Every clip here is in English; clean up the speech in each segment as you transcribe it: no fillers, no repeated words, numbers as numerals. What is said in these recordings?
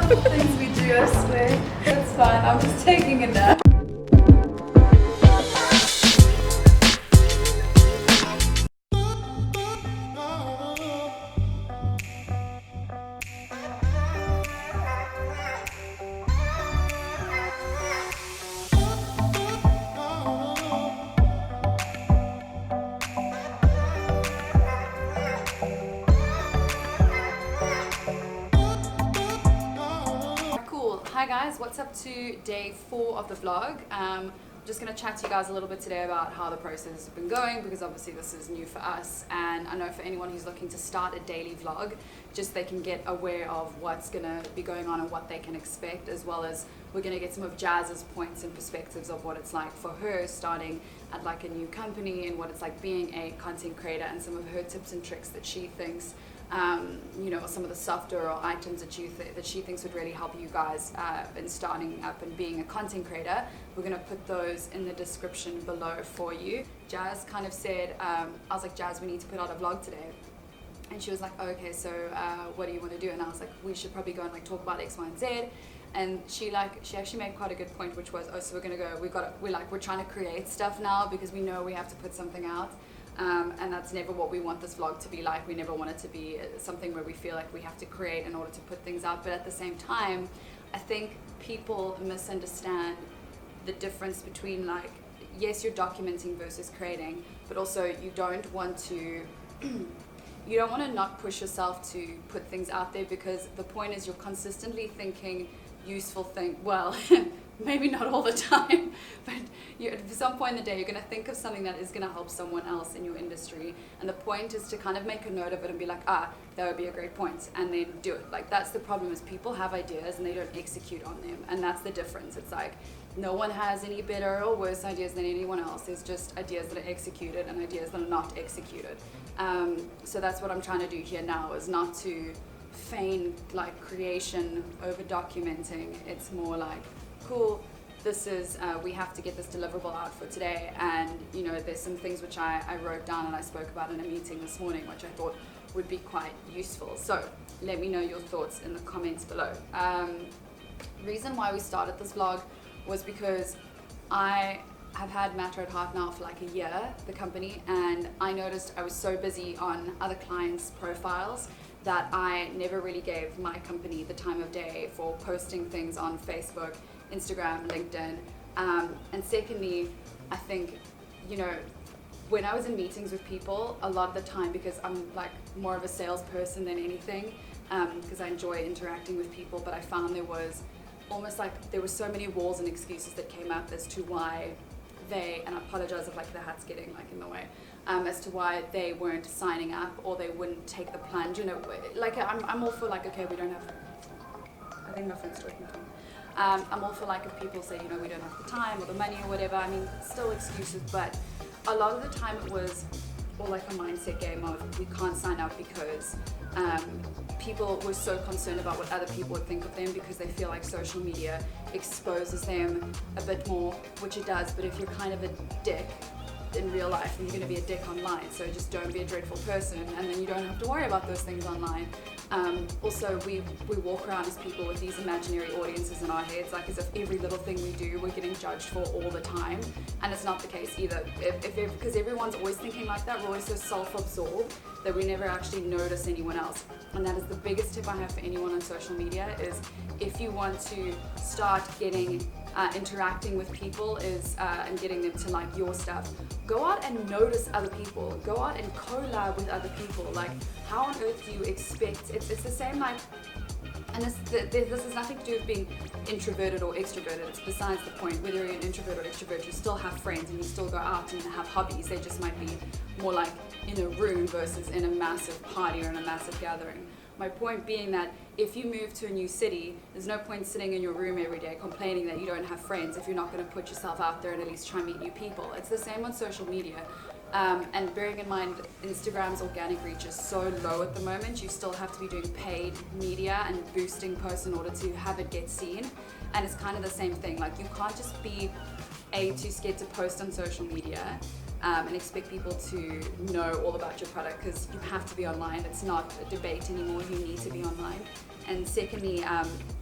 Things we do, I swear. That's fine, I'm just taking a nap. Cool. Hi guys, what's up to day 4 of the vlog? I'm just going to chat to you guys a little bit today about how the process has been going, because obviously this is new for us, and I know for anyone who's looking to start a daily vlog, just they can get aware of what's going to be going on and what they can expect, as well as we're going to get some of Jazz's points and perspectives of what it's like for her starting at like a new company and what it's like being a content creator, and some of her tips and tricks that she thinks some of the software or items that she thinks would really help you guys in starting up and being a content creator. We're going to put those in the description below for you. Jazz kind of said, I was like, Jazz, we need to put out a vlog today. And she was like, oh, okay, so what do you want to do? And I was like, we should probably go and like talk about X, Y, and Z. And she actually made quite a good point, which was, so we're gonna go. We're trying to create stuff now because we know we have to put something out. And that's never what we want this vlog to be like. We never want it to be something where we feel like we have to create in order to put things out. But at the same time, I think people misunderstand the difference between, like, yes, you're documenting versus creating, but also you don't want to not push yourself to put things out there, because the point is you're consistently thinking useful thing. Well, maybe not all the time, but at some point in the day you're going to think of something that is going to help someone else in your industry, and the point is to kind of make a note of it and be like, that would be a great point, and then do it. Like, that's the problem, is people have ideas and they don't execute on them, and that's the difference. It's like no one has any better or worse ideas than anyone else. There's just ideas that are executed and ideas that are not executed. So that's what I'm trying to do here now, is not to feign like creation over documenting. It's more like, cool, this is we have to get this deliverable out for today, and there's some things which I wrote down and I spoke about in a meeting this morning, which I thought would be quite useful. So let me know your thoughts in the comments below. Reason why we started this vlog was because I have had Matter at Heart now for like a year, the company, and I noticed I was so busy on other clients' profiles that I never really gave my company the time of day for posting things on Facebook, Instagram, LinkedIn. And secondly, I think, when I was in meetings with people, a lot of the time, because I'm like more of a salesperson than anything, because I enjoy interacting with people, but I found there was almost like there were so many walls and excuses that came up as to why they, and I apologize if like the hat's getting like in the way, as to why they weren't signing up or they wouldn't take the plunge. Like I'm all for like, okay, we don't have, I think my friend's talking to me. I'm all for like if people say, we don't have the time or the money or whatever. I mean, still excuses, but a lot of the time it was all like a mindset game of we can't sign up because people were so concerned about what other people would think of them, because they feel like social media exposes them a bit more, which it does. But if you're kind of a dick in real life, then you're going to be a dick online. So just don't be a dreadful person, and then you don't have to worry about those things online. Also, we walk around as people with these imaginary audiences in our heads, like as if every little thing we do we're getting judged for all the time, and it's not the case either. Because everyone's always thinking like that, we're always so self-absorbed that we never actually notice anyone else. And that is the biggest tip I have for anyone on social media, is if you want to start getting interacting with people and getting them to like your stuff, go out and notice other people, go out and collab with other people. Like, how on earth do you expect, it's the same, like, and this has nothing to do with being introverted or extroverted. It's besides the point. Whether you're an introvert or extrovert, you still have friends and you still go out and have hobbies. They just might be more like in a room versus in a massive party or in a massive gathering. My point being that if you move to a new city, there's no point sitting in your room every day complaining that you don't have friends if you're not going to put yourself out there and at least try and meet new people. It's the same on social media. And bearing in mind, Instagram's organic reach is so low at the moment, you still have to be doing paid media and boosting posts in order to have it get seen. And it's kind of the same thing. Like, you can't just be too scared to post on social media and expect people to know all about your product, because you have to be online. It's not a debate anymore. You need to be online. And secondly,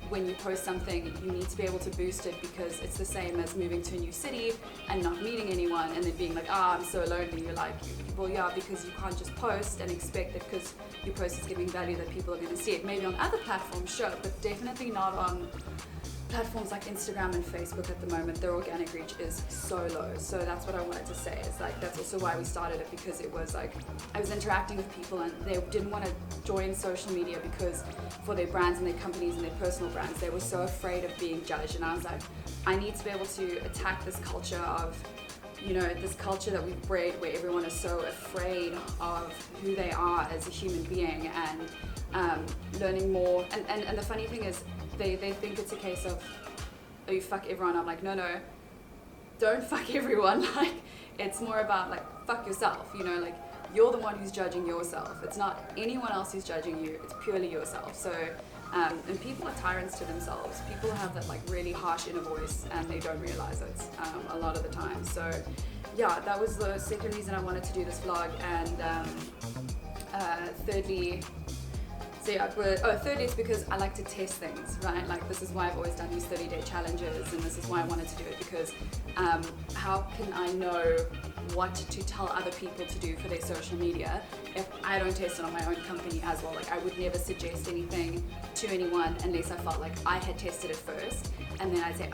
when you post something, you need to be able to boost it, because it's the same as moving to a new city and not meeting anyone and then being like, I'm so lonely. You're like, well, yeah, because you can't just post and expect that because your post is giving value that people are going to see it. Maybe on other platforms, sure, but definitely not on platforms like Instagram and Facebook at the moment. Their organic reach is so low. So that's what I wanted to say. It's like, that's also why we started it, because it was like, I was interacting with people and they didn't want to join social media because for their brands and their companies and their personal brands, they were so afraid of being judged. And I was like, I need to be able to attack this culture of, you know, this culture that we've bred where everyone is so afraid of who they are as a human being, and learning more. And the funny thing is, they think it's a case of, oh, you fuck everyone. I'm like, no, don't fuck everyone. Like, it's more about like, fuck yourself, you know, like you're the one who's judging yourself. It's not anyone else who's judging you, it's purely yourself. So, and people are tyrants to themselves. People have that like really harsh inner voice and they don't realize it a lot of the time. So yeah, that was the second reason I wanted to do this vlog. And thirdly, thirdly, it's because I like to test things, right? Like, this is why I've always done these 30-day challenges, and this is why I wanted to do it, because how can I know what to tell other people to do for their social media if I don't test it on my own company as well? Like, I would never suggest anything to anyone unless I felt like I had tested it first, and then I'd say,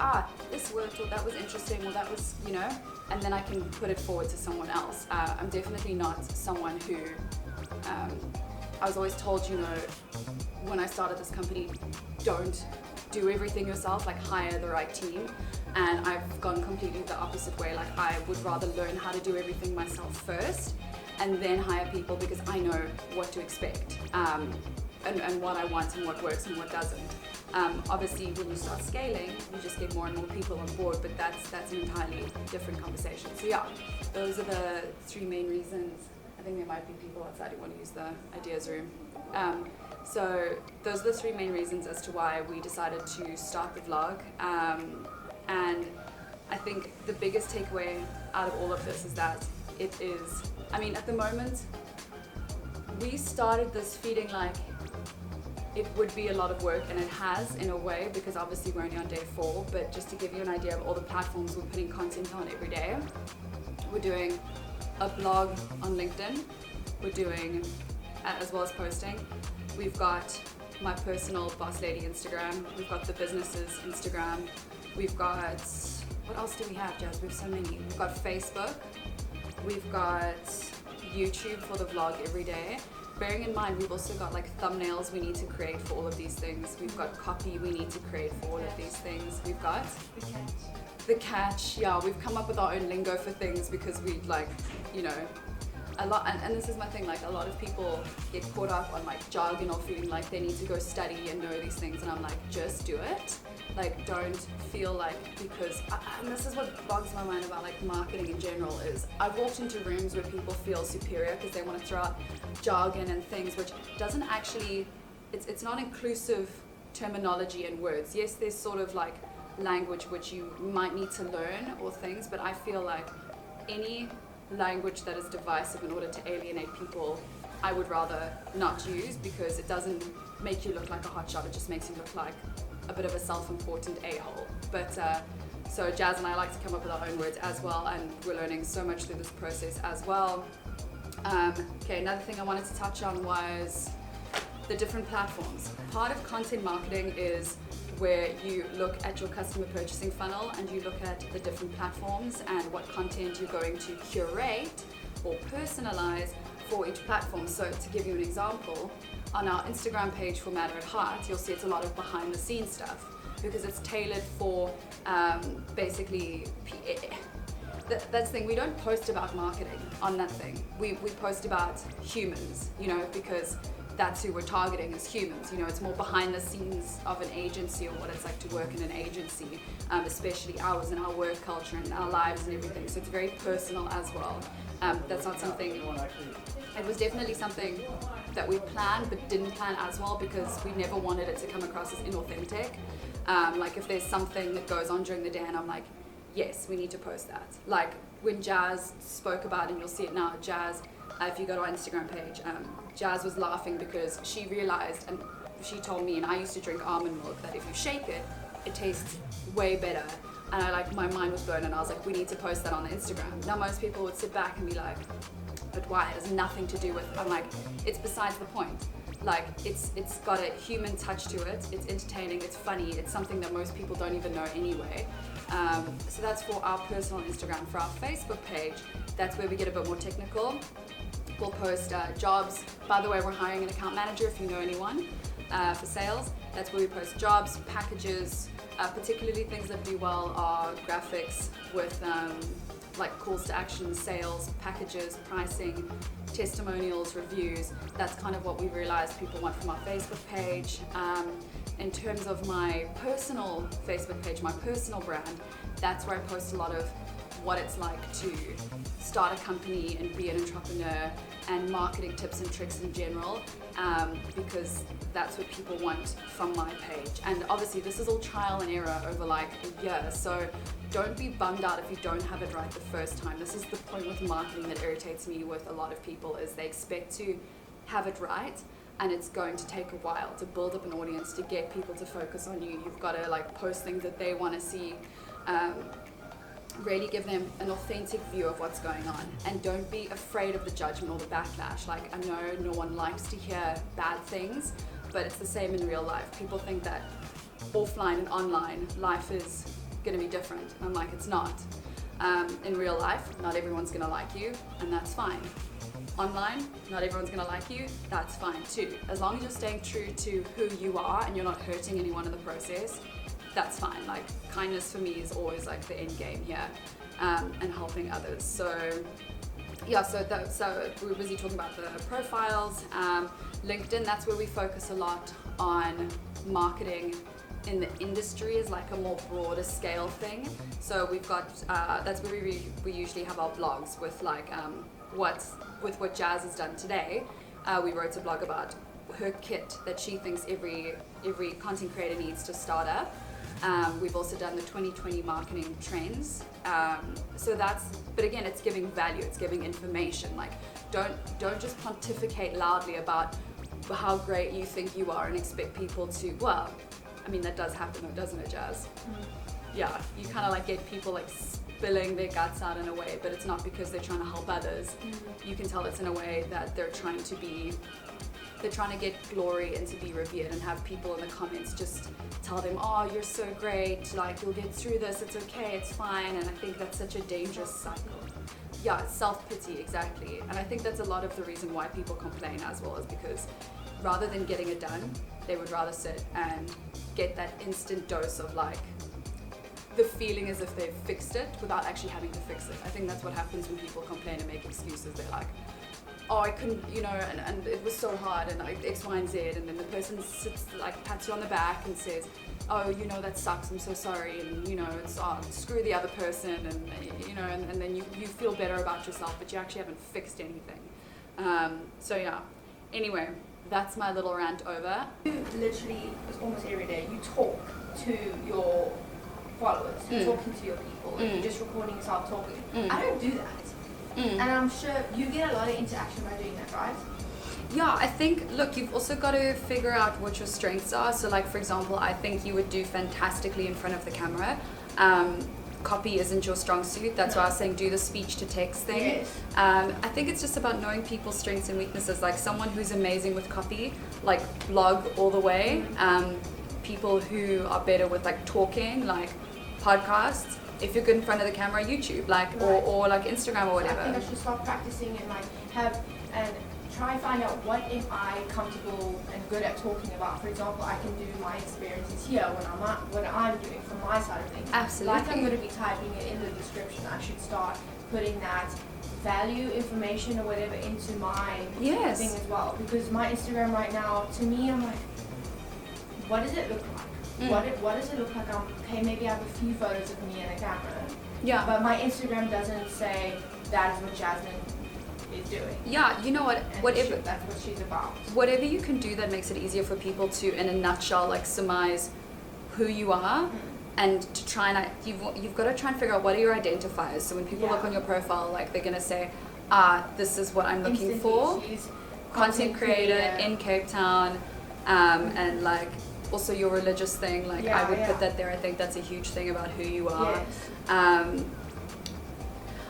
this worked, or that was interesting, or that was, you know, and then I can put it forward to someone else. I'm definitely not someone who I was always told, you know, when I started this company, don't do everything yourself, like hire the right team. And I've gone completely the opposite way. Like, I would rather learn how to do everything myself first and then hire people, because I know what to expect, and what I want and what works and what doesn't. Obviously, when you start scaling, you just get more and more people on board, but that's an entirely different conversation. So yeah, those are the three main reasons. I think there might be people outside who want to use the ideas room. So those are the three main reasons as to why we decided to start the vlog. And I think the biggest takeaway out of all of this is that it is, I mean, at the moment, we started this feeling like it would be a lot of work, and it has in a way, because obviously we're only on day 4, but just to give you an idea of all the platforms we're putting content on every day, we're doing a blog on LinkedIn, we're doing, as well as posting, we've got my personal Boss Lady Instagram, we've got the business's Instagram, we've got, what else do we have, Jazz? We have so many. We've got Facebook, we've got YouTube for the vlog every day. Bearing in mind, we've also got like thumbnails we need to create for all of these things. We've got copy we need to create for all of these things. We've got the catch, yeah, we've come up with our own lingo for things, because we like, you know, a lot, and this is my thing, like a lot of people get caught up on like jargon or feeling like they need to go study and know these things, and I'm like, just do it. Like, don't feel like, because, and this is what bogs my mind about like marketing in general, is I've walked into rooms where people feel superior because they want to throw out jargon and things, which doesn't actually, it's not inclusive terminology and words. Yes, there's sort of like language which you might need to learn or things, but I feel like any language that is divisive in order to alienate people, I would rather not use, because it doesn't make you look like a hotshot, it just makes you look like a bit of a self-important a-hole. But so Jazz and I like to come up with our own words as well, and we're learning so much through this process as well. Okay, another thing I wanted to touch on was the different platforms. Part of content marketing is where you look at your customer purchasing funnel and you look at the different platforms and what content you're going to curate or personalize for each platform. So to give you an example, on our Instagram page for Matter at Heart, you'll see it's a lot of behind the scenes stuff, because it's tailored for basically that's the thing, we don't post about marketing on that thing. We post about humans, you know, because that's who we're targeting as humans. You know, it's more behind the scenes of an agency, or what it's like to work in an agency, especially ours and our work culture and our lives and everything. So it's very personal as well. That's not something, it was definitely something that we planned but didn't plan as well, because we never wanted it to come across as inauthentic. Like if there's something that goes on during the day and I'm like, yes, we need to post that. Like when Jazz spoke about, and you'll see it now, Jazz, if you go to our Instagram page, Jazz was laughing because she realized, and she told me, and I used to drink almond milk, that if you shake it, it tastes way better. And my mind was blown, and I was like, we need to post that on the Instagram. Now most people would sit back and be like, but why? It has nothing to do with, I'm like, it's besides the point. Like, it's got a human touch to it, it's entertaining, it's funny, it's something that most people don't even know anyway. So that's for our personal Instagram. For our Facebook page, that's where we get a bit more technical. We'll post jobs. By the way, we're hiring an account manager if you know anyone for sales. That's where we post jobs, packages, particularly things that do well are graphics with like calls to action, sales, packages, pricing, testimonials, reviews. That's kind of what we realized people want from our Facebook page. In terms of my personal Facebook page, my personal brand, that's where I post a lot of what it's like to start a company and be an entrepreneur, and marketing tips and tricks in general, because that's what people want from my page. And obviously this is all trial and error over like a year, so don't be bummed out if you don't have it right the first time. This is the point with marketing that irritates me with a lot of people, is they expect to have it right, and it's going to take a while to build up an audience, to get people to focus on you. You've got to like post things that they want to see, really give them an authentic view of what's going on, and don't be afraid of the judgment or the backlash. Like, I know no one likes to hear bad things, but it's the same in real life. People think that offline and online life is going to be different. I'm like, it's not. In real life, not everyone's going to like you, and that's fine. Online, not everyone's going to like you, that's fine too. As long as you're staying true to who you are and you're not hurting anyone in the process, that's fine. Like, kindness for me is always like the end game here, and helping others. So yeah, so we were busy talking about the profiles. LinkedIn, that's where we focus a lot on marketing in the industry, is like a more broader scale thing. So we've got, that's where we usually have our blogs with like, what Jazz has done today. We wrote a blog about her kit that she thinks every content creator needs to start up. We've also done the 2020 marketing trends. But again, it's giving value, it's giving information. Like, don't just pontificate loudly about how great you think you are and expect people to, well, I mean, that does happen though, doesn't it, Jazz? Yeah, you kind of like get people like spilling their guts out in a way, but it's not because they're trying to help others. You can tell it's in a way that they're trying to get glory and to be revered, and have people in the comments just tell them, oh, you're so great, like, you'll get through this, it's okay, it's fine. And I think that's such a dangerous cycle. Yeah, self-pity, exactly. And I think that's a lot of the reason why people complain as well, is because rather than getting it done, they would rather sit and get that instant dose of like the feeling as if they've fixed it without actually having to fix it. I think that's what happens when people complain and make excuses. They're like, oh, I couldn't, and it was so hard, and like X, Y, and Z, and then the person sits, like, pats you on the back and says, oh, that sucks, I'm so sorry, and it's screw the other person, and and then you feel better about yourself, but you actually haven't fixed anything. So yeah, anyway, that's my little rant over. You literally, almost every day, you talk to your followers, you're talking to your people, and you're just recording yourself talking. I don't do that. And I'm sure you get a lot of interaction by doing that, right? Yeah, I think, look, you've also got to figure out what your strengths are. So like, for example, I think you would do fantastically in front of the camera. Copy isn't your strong suit. That's why I was saying do the speech to text thing. Yes. I think it's just about knowing people's strengths and weaknesses. Like someone who's amazing with copy, like blog all the way. People who are better with like talking, like podcasts. If you're good in front of the camera, YouTube, like, right. or like Instagram or whatever. I think I should start practicing and like try find out what am I comfortable and good at talking about. For example, I can do my experiences here when I'm doing from my side of things. Absolutely. Like I'm going to be typing it in the description. I should start putting that value information or whatever into my thing as well. Because my Instagram right now, to me, I'm like, what does it look like? What does it look like? Okay, maybe I have a few photos of me and a camera. Yeah. But my Instagram doesn't say that is what Jasmine is doing. Yeah, you know what? Whatever. That's what she's about. Whatever you can do that makes it easier for people to, in a nutshell, like surmise who you are, and to try and you've got to try and figure out what are your identifiers. So when people look on your profile, like they're gonna say, this is what I'm looking for. She's content creator in Cape Town. and like also your religious thing, like I would put that there. I think that's a huge thing about who you are. Yes.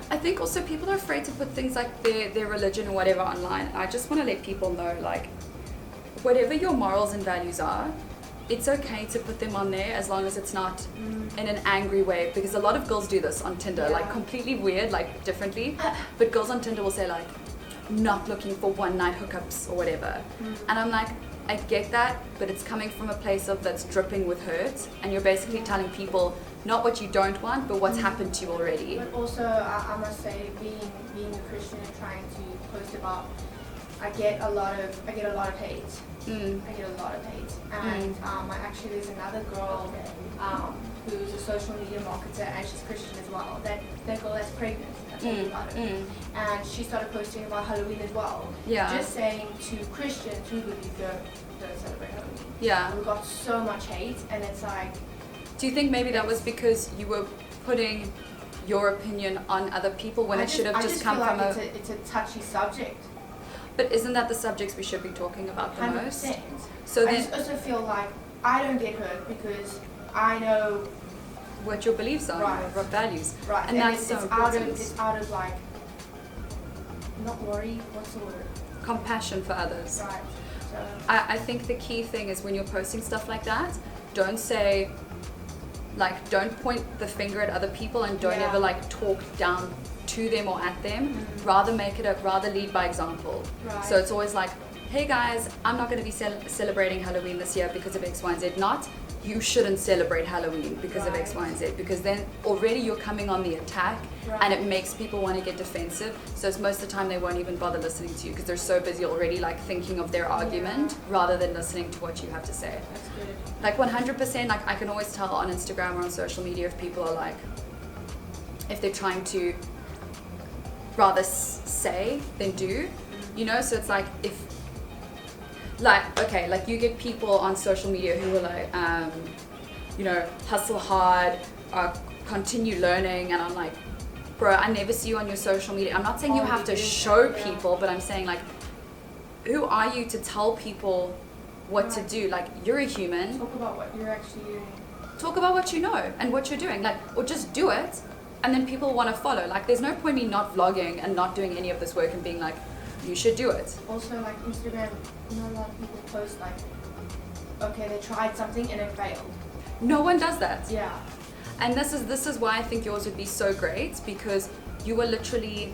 I think also people are afraid to put things like their religion or whatever online. I just want to let people know, like, whatever your morals and values are, it's okay to put them on there as long as it's not in an angry way, because a lot of girls do this on Tinder, like completely weird, like differently, but girls on Tinder will say like, not looking for one night hookups or whatever. And I'm like, I get that, but it's coming from a place of that's dripping with hurt, and you're basically telling people not what you don't want, but what's happened to you already. But also, I must say, being a Christian and trying to post about, I get a lot of hate. I get a lot of hate, and actually there's another girl who's a social media marketer, and she's Christian as well. That girl that's pregnant. I told you about it. And she started posting about Halloween as well. Yeah. Just saying to Christians who believe don't celebrate Halloween. Yeah. We got so much hate, and it's like. Do you think maybe that was because you were putting your opinion on other people when it should have just come from it's a touchy subject. But isn't that the subjects we should be talking about the 100%. most? So I just also feel like I don't get hurt because I know what your beliefs are, what values. Right. And that's so important. It's out of like, not worry, what's the word? Compassion for others. Right. So I think the key thing is when you're posting stuff like that, don't say, like, don't point the finger at other people and don't ever like talk down to them or at them. Rather lead by example. Right. So it's always like, hey guys, I'm not going to be celebrating Halloween this year because of X, Y, and Z. Not, you shouldn't celebrate Halloween because of X, Y, and Z. Because then already you're coming on the attack, and it makes people want to get defensive. So it's most of the time they won't even bother listening to you because they're so busy already like thinking of their argument rather than listening to what you have to say. that's good. Like 100%, like I can always tell on Instagram or on social media if people are like, if they're trying to rather say than do, you know. So it's like, if like, okay, like you get people on social media who are like, you know, hustle hard, continue learning, and I'm like, bro, I never see you on your social media. I'm not saying you have to show people, but I'm saying like, who are you to tell people what to do? Like, you're a human. Talk about what you're actually doing. Talk about what you know and what you're doing, like, or just do it, and then people want to follow. Like, there's no point me not vlogging and not doing any of this work and being like, you should do it. Also, like Instagram, not a lot of people post like, okay, they tried something and it failed. No one does that. Yeah. And this is why I think yours would be so great, because you were literally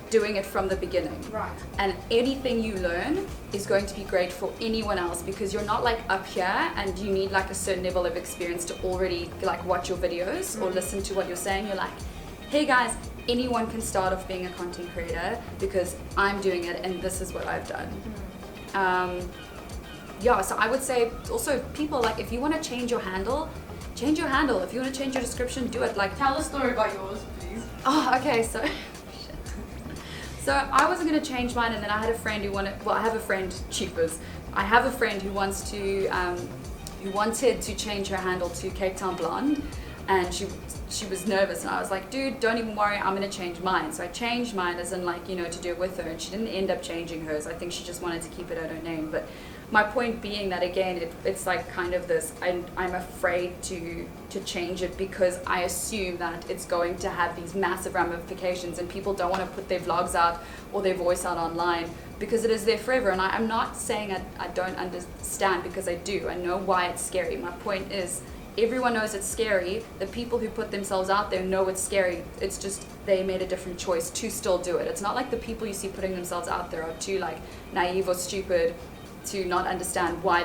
doing it from the beginning. Right. And anything you learn is going to be great for anyone else, because you're not like up here and you need like a certain level of experience to already like watch your videos or listen to what you're saying. You're like, hey guys, anyone can start off being a content creator because I'm doing it and this is what I've done. Yeah, so I would say also people, like, if you want to change your handle, change your handle. If you want to change your description, do it. Like, Tell a story about yours, please. oh, okay, so so I wasn't going to change mine, and then I had a friend who wanted, well, I have a friend, cheapers. I have a friend who wants to, who wanted to change her handle to Cape Town Blonde, and she was nervous, and I was like, dude, don't even worry, I'm going to change mine. So I changed mine as in, like, you know, to do it with her, and she didn't end up changing hers. I think she just wanted to keep it at her name. But my point being that, again, it's like kind of this, I'm afraid to change it because I assume that it's going to have these massive ramifications and people don't want to put their vlogs out or their voice out online because it is there forever. And I'm not saying I don't understand, because I do. I know why it's scary. My point is, everyone knows it's scary. The people who put themselves out there know it's scary. It's just they made a different choice to still do it. It's not like the people you see putting themselves out there are too like naive or stupid to not understand why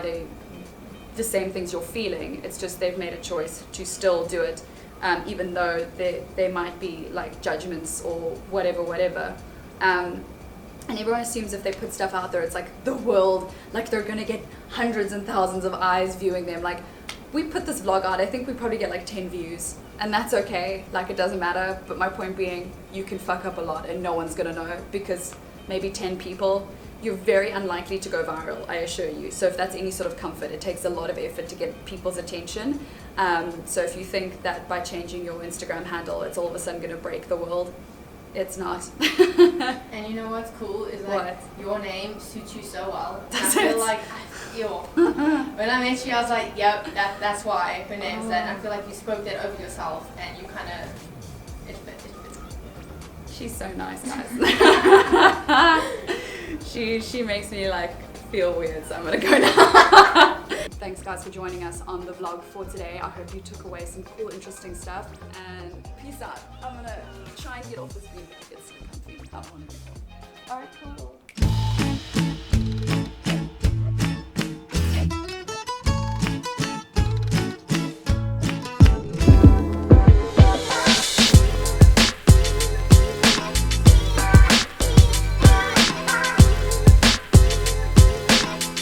the same things you're feeling. It's just they've made a choice to still do it, even though there might be like judgments or whatever. And everyone assumes if they put stuff out there, it's like the world, like they're gonna get hundreds and thousands of eyes viewing them. Like, we put this vlog out, I think we probably get like 10 views, and that's okay, like it doesn't matter. But my point being, you can fuck up a lot and no one's gonna know, because maybe 10 people, you're very unlikely to go viral, I assure you. So if that's any sort of comfort, it takes a lot of effort to get people's attention. So if you think that by changing your Instagram handle, it's all of a sudden gonna break the world, it's not. And you know what's cool is like What? your name suits you so well. Does I feel it? like ew. When I met you, I was like, yep, that's why her name's that. And I feel like you spoke that over yourself, and you kind of it fits. She's so nice, guys. she makes me like feel weird, so I'm gonna go now. Thanks guys for joining us on the vlog for today. I hope you took away some cool, interesting stuff, and peace out. I'm gonna try and get off this beam. It's so comfy. I don't want to be. Alright, cool.